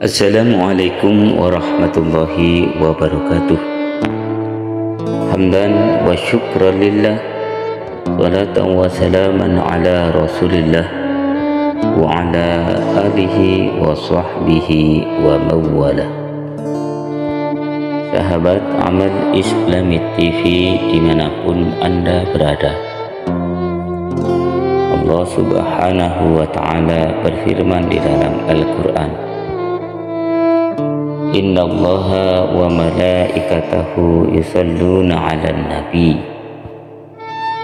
Assalamualaikum warahmatullahi wabarakatuh. Hamdan wa syukran lillah, salatan wa salaman ala rasulillah wa ala alihi wa sahbihi wa mawala. Sahabat Amal Islami TV dimanapun Anda berada, Allah subhanahu wa ta'ala berfirman di dalam Al-Quran, Inna Allaha wa malaikatahu yusalluna ala nabi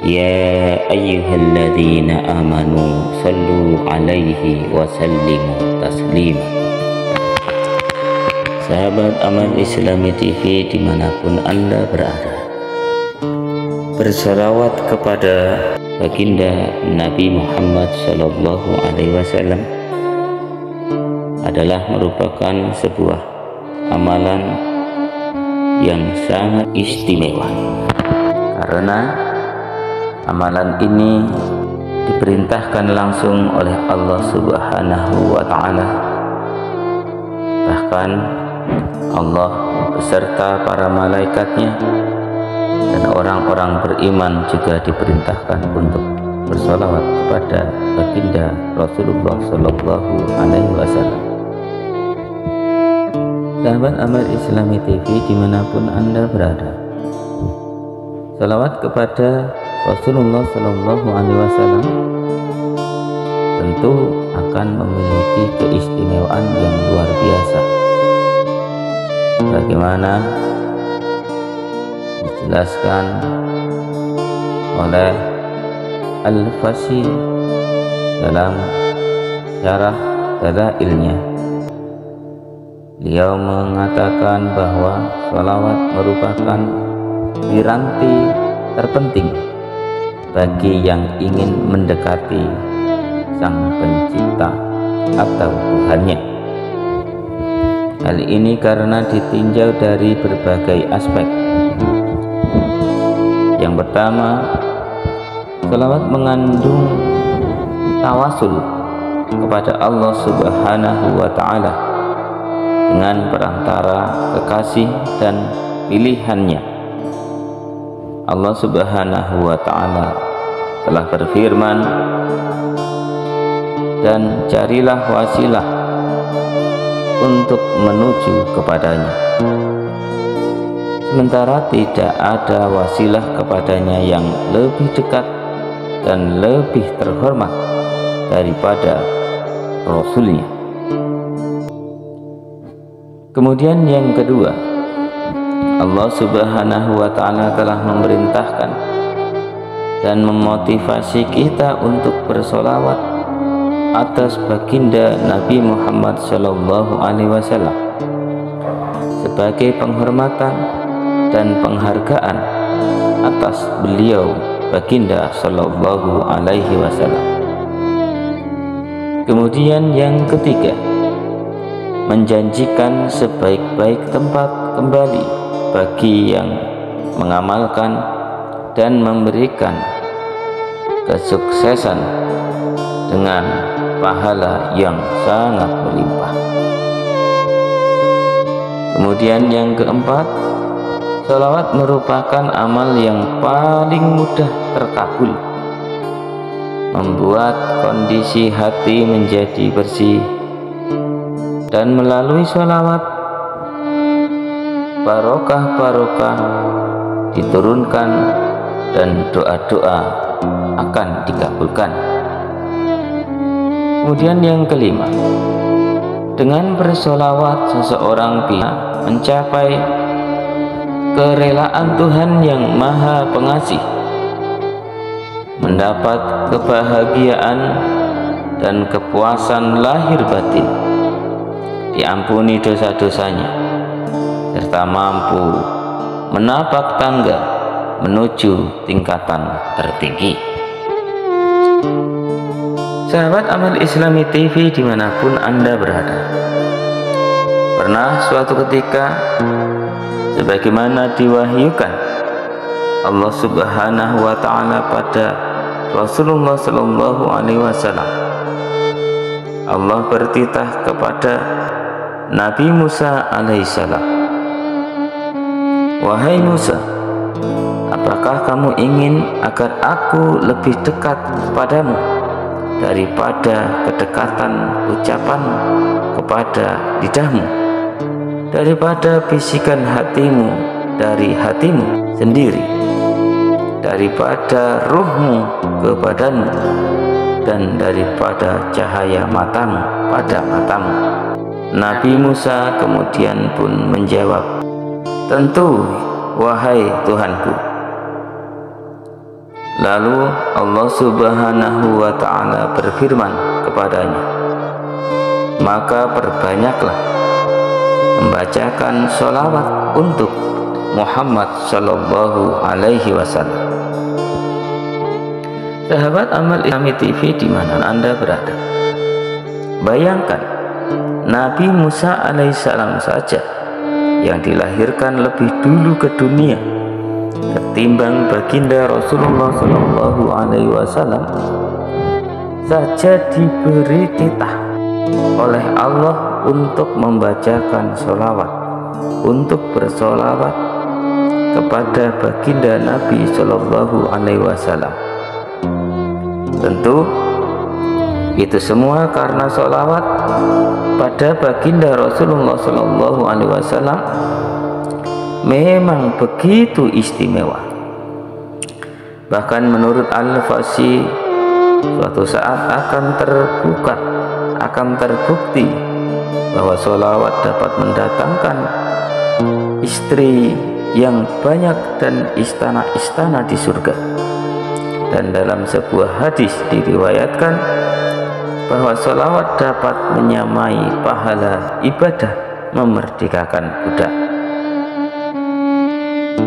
Ya ayyuhalladzina amanu sallu alaihi wa sallimu taslima. Sahabat Amal Islami TV dimanapun Anda berada, bersalawat kepada baginda Nabi Muhammad Sallallahu Alaihi Wasallam adalah merupakan sebuah amalan yang sangat istimewa, karena amalan ini diperintahkan langsung oleh Allah Subhanahu wa Ta'ala. Bahkan Allah beserta para malaikatnya dan orang-orang beriman juga diperintahkan untuk bersolawat kepada baginda Rasulullah Sallallahu Alaihi Wasallam. Sahabat Amal Islami TV dimanapun Anda berada, salawat kepada Rasulullah Sallallahu Alaihi Wasallam tentu akan memiliki keistimewaan yang luar biasa. Bagaimana dijelaskan oleh Al-Fasi dalam syarah dalailnya. Beliau mengatakan bahwa sholawat merupakan piranti terpenting bagi yang ingin mendekati Sang Pencipta atau Tuhannya. Hal ini karena ditinjau dari berbagai aspek. Yang pertama, sholawat mengandung tawasul kepada Allah Subhanahu wa Ta'ala dengan perantara kekasih dan pilihannya. Allah Subhanahu wa Ta'ala telah berfirman, dan carilah wasilah untuk menuju kepadanya, sementara tidak ada wasilah kepadanya yang lebih dekat dan lebih terhormat daripada Rasulnya. Kemudian yang kedua, Allah Subhanahu wa Ta'ala telah memerintahkan dan memotivasi kita untuk bersolawat atas baginda Nabi Muhammad Sallallahu Alaihi Wasallam sebagai penghormatan dan penghargaan atas beliau baginda Sallallahu Alaihi Wasallam. Kemudian yang ketiga, menjanjikan sebaik-baik tempat kembali bagi yang mengamalkan dan memberikan kesuksesan dengan pahala yang sangat melimpah. Kemudian yang keempat, sholawat merupakan amal yang paling mudah terkabul, membuat kondisi hati menjadi bersih, dan melalui sholawat barokah-barokah diturunkan dan doa-doa akan dikabulkan. Kemudian yang kelima, dengan bersolawat seseorang bisa mencapai kerelaan Tuhan yang Maha Pengasih, mendapat kebahagiaan dan kepuasan lahir batin, diampuni dosa-dosanya, serta mampu menapak tangga menuju tingkatan tertinggi. Sahabat Amal Islami TV dimanapun Anda berada, pernah suatu ketika sebagaimana diwahyukan Allah Subhanahu wa Ta'ala pada Rasulullah Sallallahu Alaihi Wasallam, Allah bertitah kepada Nabi Musa alaihissalam, "Wahai Musa, apakah kamu ingin agar aku lebih dekat kepadamu daripada kedekatan ucapanmu kepada lidahmu, daripada bisikan hatimu dari hatimu sendiri, daripada ruhmu kepadamu, dan daripada cahaya matamu pada matamu?" Nabi Musa kemudian pun menjawab, "Tentu, wahai Tuhanku." Lalu Allah Subhanahu wa ta'ala berfirman kepadanya, "Maka perbanyaklah membacakan sholawat untuk Muhammad Sallallahu Alaihi Wasallam." Sahabat Amal Islami TV di mana Anda berada, bayangkan Nabi Musa alaihissalam saja yang dilahirkan lebih dulu ke dunia ketimbang baginda Rasulullah Sallallahu Alaihi Wasallam saja diberi titah oleh Allah untuk membacakan sholawat, untuk bersolawat kepada baginda Nabi Sallallahu Alaihi Wasallam. Tentu itu semua karena sholawat pada baginda Rasulullah Sallallahu Alaihi Wasallam memang begitu istimewa. Bahkan menurut Al-Fasi, suatu saat akan terbukti bahwa sholawat dapat mendatangkan istri yang banyak dan istana-istana di surga. Dan dalam sebuah hadis diriwayatkan bahwa sholawat dapat menyamai pahala ibadah memerdekakan budak.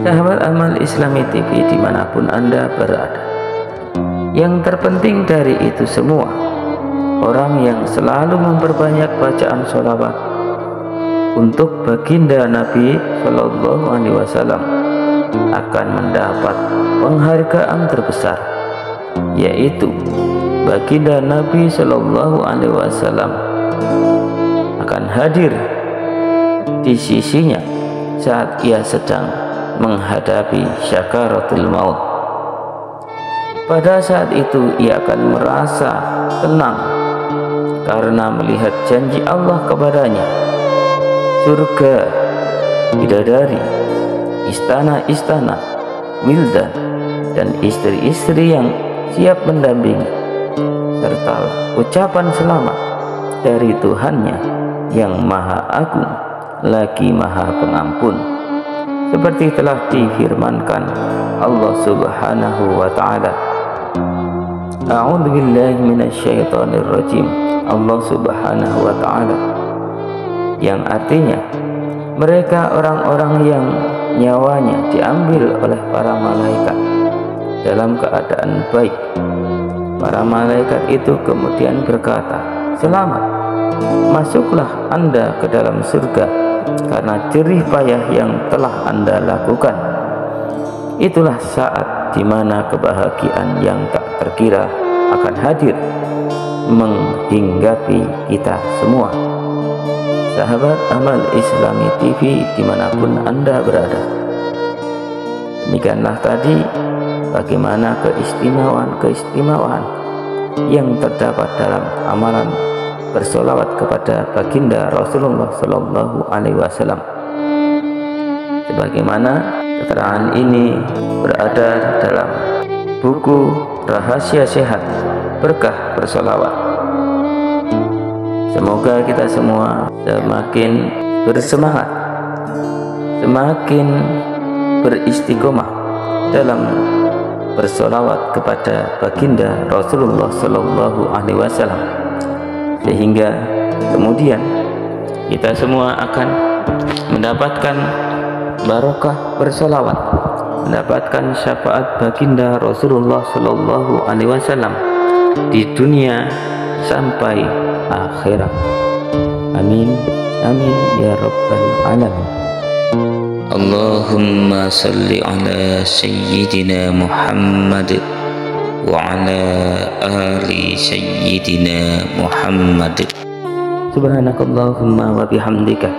Sahabat Amal Islami TV dimanapun Anda berada, yang terpenting dari itu semua, orang yang selalu memperbanyak bacaan sholawat untuk baginda Nabi Sallallahu Alaihi Wasallam akan mendapat penghargaan terbesar, yaitu baginda Nabi Sallallahu Alaihi Wasallam akan hadir di sisinya saat ia sedang menghadapi syakaratul maut. Pada saat itu ia akan merasa tenang karena melihat janji Allah kepadanya, surga, bidadari, istana-istana, wildan, dan istri-istri yang siap mendampingi, serta ucapan selamat dari Tuhannya yang Maha Agung lagi Maha Pengampun, seperti telah difirmankan Allah Subhanahu wa ta'ala. A'udzubillahi minasyaitonir rajim. Allah Subhanahu wa ta'ala, yang artinya mereka orang-orang yang nyawanya diambil oleh para malaikat dalam keadaan baik. Para malaikat itu kemudian berkata, "Selamat, masuklah Anda ke dalam surga karena jerih payah yang telah Anda lakukan." Itulah saat di mana kebahagiaan yang tak terkira akan hadir menghinggapi kita semua. Sahabat Amal Islami TV dimanapun Anda berada, demikianlah tadi bagaimana keistimewaan yang terdapat dalam amalan bersolawat kepada baginda Rasulullah Sallallahu Alaihi Wasallam. Sebagaimana keterangan ini berada dalam buku Rahasia Sehat Berkah Bersolawat. Semoga kita semua semakin bersemangat, semakin beristiqomah dalam bersolawat kepada baginda Rasulullah Sallallahu Alaihi Wasallam, sehingga kemudian kita semua akan mendapatkan barokah bersolawat, mendapatkan syafaat baginda Rasulullah Sallallahu Alaihi Wasallam di dunia sampai akhirat. Amin, amin ya rabbal alamin. Allahumma salli ala sayyidina Muhammad wa ala ali sayyidina Muhammad. Subhanakallahumma wa bihamdika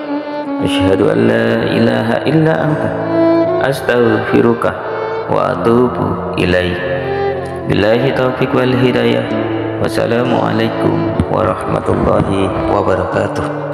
asyhadu an la ilaha illa anta astaghfiruka wa atubu ilaik. Billahi taufiq wal hidayah. Wassalamualaikum warahmatullahi wabarakatuh.